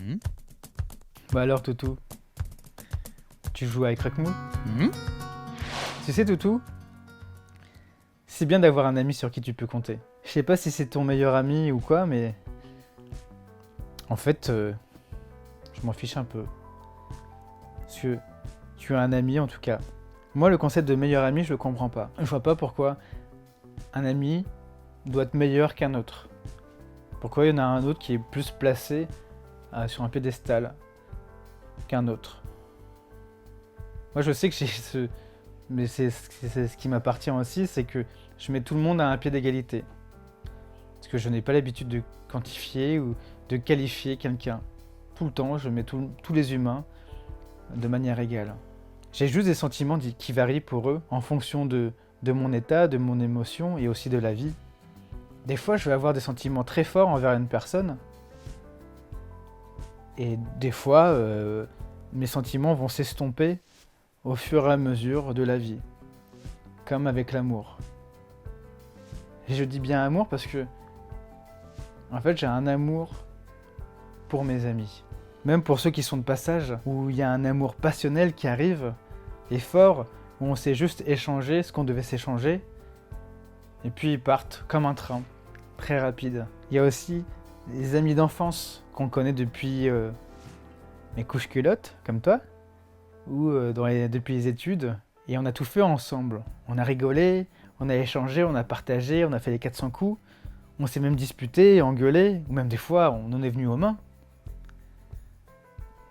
Mhm. Bah alors Toutou, tu joues avec Rockmou? Mhm. Tu sais Toutou, c'est bien d'avoir un ami sur qui tu peux compter. Je sais pas si c'est ton meilleur ami ou quoi, mais en fait, je m'en fiche un peu. Parce que tu as un ami en tout cas. Moi, le concept de meilleur ami, je le comprends pas. Je vois pas pourquoi un ami doit être meilleur qu'un autre. Pourquoi il y en a un autre qui est plus placé sur un piédestal qu'un autre. Moi, je sais que j'ai ce... Mais c'est ce qui m'appartient aussi, c'est que je mets tout le monde à un pied d'égalité. Parce que je n'ai pas l'habitude de quantifier ou de qualifier quelqu'un. Tout le temps, je mets tous les humains de manière égale. J'ai juste des sentiments qui varient pour eux en fonction de mon état, de mon émotion et aussi de la vie. Des fois, je vais avoir des sentiments très forts envers une personne. Et des fois, mes sentiments vont s'estomper au fur et à mesure de la vie. Comme avec l'amour. Et je dis bien amour parce que, en fait, j'ai un amour pour mes amis. Même pour ceux qui sont de passage, où il y a un amour passionnel qui arrive, et fort, où on s'est juste échangé ce qu'on devait s'échanger, et puis ils partent comme un train, très rapide. Il y a aussi des amis d'enfance qu'on connaît depuis mes couches culottes, comme toi, ou depuis les études, et on a tout fait ensemble. On a rigolé, on a échangé, on a partagé, on a fait les 400 coups, on s'est même disputé, engueulé, ou même des fois on en est venu aux mains.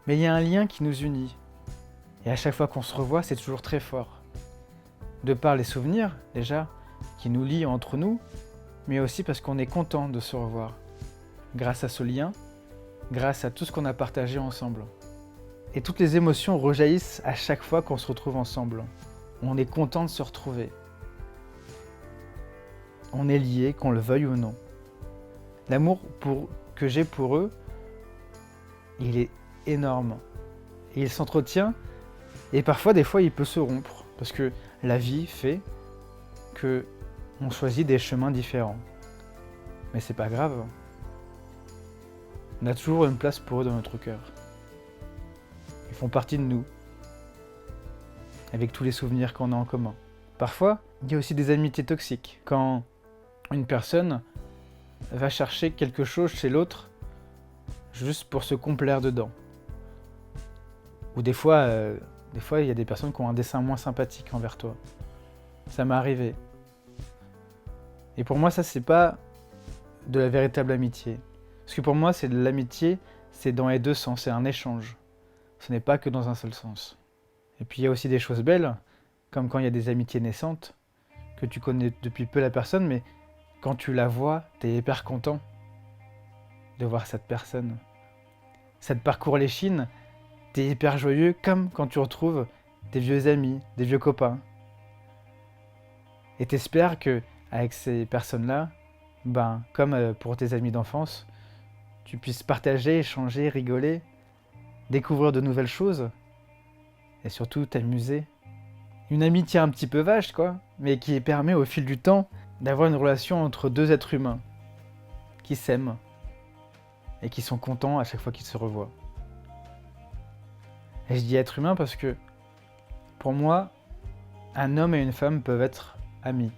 Mais il y a un lien qui nous unit. Et à chaque fois qu'on se revoit, c'est toujours très fort. De par les souvenirs, déjà, qui nous lient entre nous, mais aussi parce qu'on est content de se revoir. Grâce à ce lien, grâce à tout ce qu'on a partagé ensemble. Et toutes les émotions rejaillissent à chaque fois qu'on se retrouve ensemble. On est content de se retrouver. On est liés, qu'on le veuille ou non. L'amour que j'ai pour eux, il est énorme. Et il s'entretient, et parfois, des fois, il peut se rompre. Parce que la vie fait que on choisit des chemins différents. Mais c'est pas grave. On a toujours une place pour eux dans notre cœur. Ils font partie de nous. Avec tous les souvenirs qu'on a en commun. Parfois, il y a aussi des amitiés toxiques. Quand une personne va chercher quelque chose chez l'autre juste pour se complaire dedans. Ou des fois, il y a des personnes qui ont un dessin moins sympathique envers toi. Ça m'est arrivé. Et pour moi, ça, c'est pas de la véritable amitié. Parce que pour moi, c'est de l'amitié, c'est dans les deux sens, c'est un échange. Ce n'est pas que dans un seul sens. Et puis il y a aussi des choses belles, comme quand il y a des amitiés naissantes, que tu connais depuis peu la personne, mais quand tu la vois, t'es hyper content de voir cette personne. Ça te parcourt l'échine, t'es hyper joyeux, comme quand tu retrouves des vieux amis, des vieux copains. Et t'espères que avec ces personnes-là, comme pour tes amis d'enfance, tu puisses partager, échanger, rigoler, découvrir de nouvelles choses, et surtout t'amuser. Une amitié un petit peu vache, quoi, mais qui permet au fil du temps d'avoir une relation entre deux êtres humains qui s'aiment et qui sont contents à chaque fois qu'ils se revoient. Et je dis être humain parce que, pour moi, un homme et une femme peuvent être amis.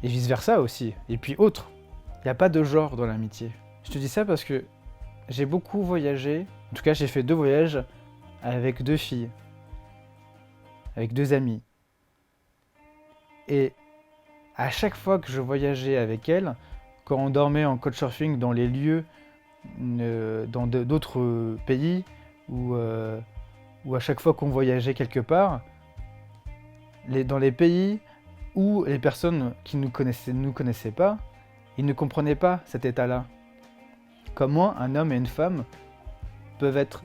Et vice-versa aussi, et puis autre. Il n'y a pas de genre dans l'amitié. Je te dis ça parce que j'ai beaucoup voyagé, en tout cas j'ai fait 2 voyages avec 2 filles, avec 2 amies. Et à chaque fois que je voyageais avec elles, quand on dormait en couchsurfing dans les lieux, dans d'autres pays, ou à chaque fois qu'on voyageait quelque part, dans les pays où les personnes qui nous connaissaient pas, ils ne comprenaient pas cet état-là. Comment un homme et une femme peuvent être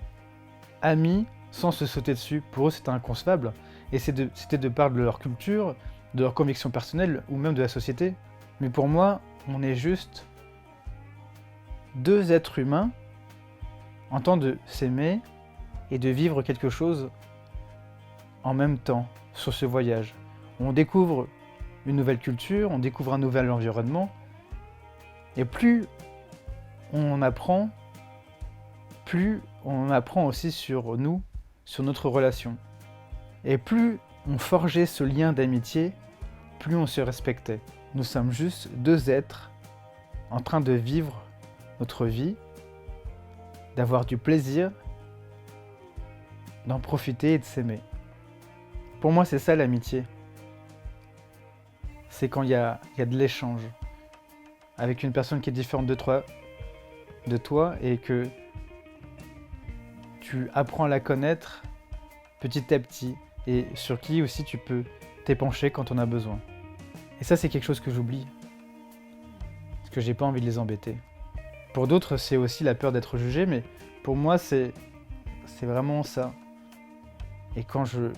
amis sans se sauter dessus. Pour eux, c'était inconcevable. Et c'était de part de leur culture, de leurs convictions personnelles, ou même de la société. Mais pour moi, on est juste 2 êtres humains en train de s'aimer et de vivre quelque chose en même temps sur ce voyage. On découvre une nouvelle culture, on découvre un nouvel environnement, et plus on apprend, plus on apprend aussi sur nous, sur notre relation. Et plus on forgeait ce lien d'amitié, plus on se respectait. Nous sommes juste deux êtres en train de vivre notre vie, d'avoir du plaisir, d'en profiter et de s'aimer. Pour moi, c'est ça l'amitié. C'est quand il y a de l'échange avec une personne qui est différente de toi et que tu apprends à la connaître petit à petit et sur qui aussi tu peux t'épancher quand on a besoin. Et ça, c'est quelque chose que j'oublie. Parce que j'ai pas envie de les embêter. Pour d'autres, c'est aussi la peur d'être jugé, mais pour moi, c'est vraiment ça. Et quand je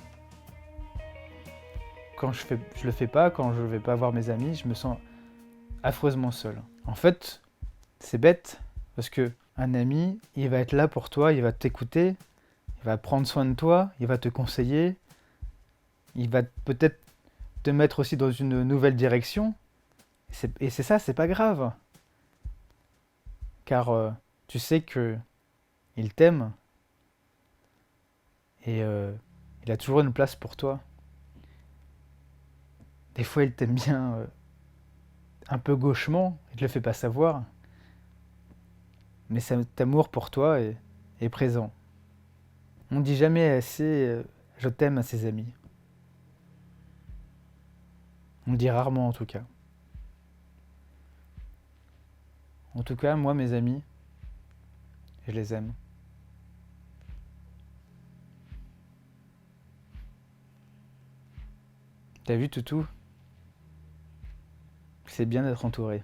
le fais pas, quand je vais pas voir mes amis, je me sens affreusement seul. En fait, c'est bête, parce que un ami, il va être là pour toi, il va t'écouter, il va prendre soin de toi, il va te conseiller, il va peut-être te mettre aussi dans une nouvelle direction. Et c'est ça, c'est pas grave. Car tu sais que il t'aime et il a toujours une place pour toi. Des fois, il t'aime bien un peu gauchement, il te le fait pas savoir, mais cet amour pour toi est présent. On dit jamais assez je t'aime à ses amis. On le dit rarement en tout cas. En tout cas, moi, mes amis, je les aime. T'as vu, Toutou? C'est bien d'être entouré.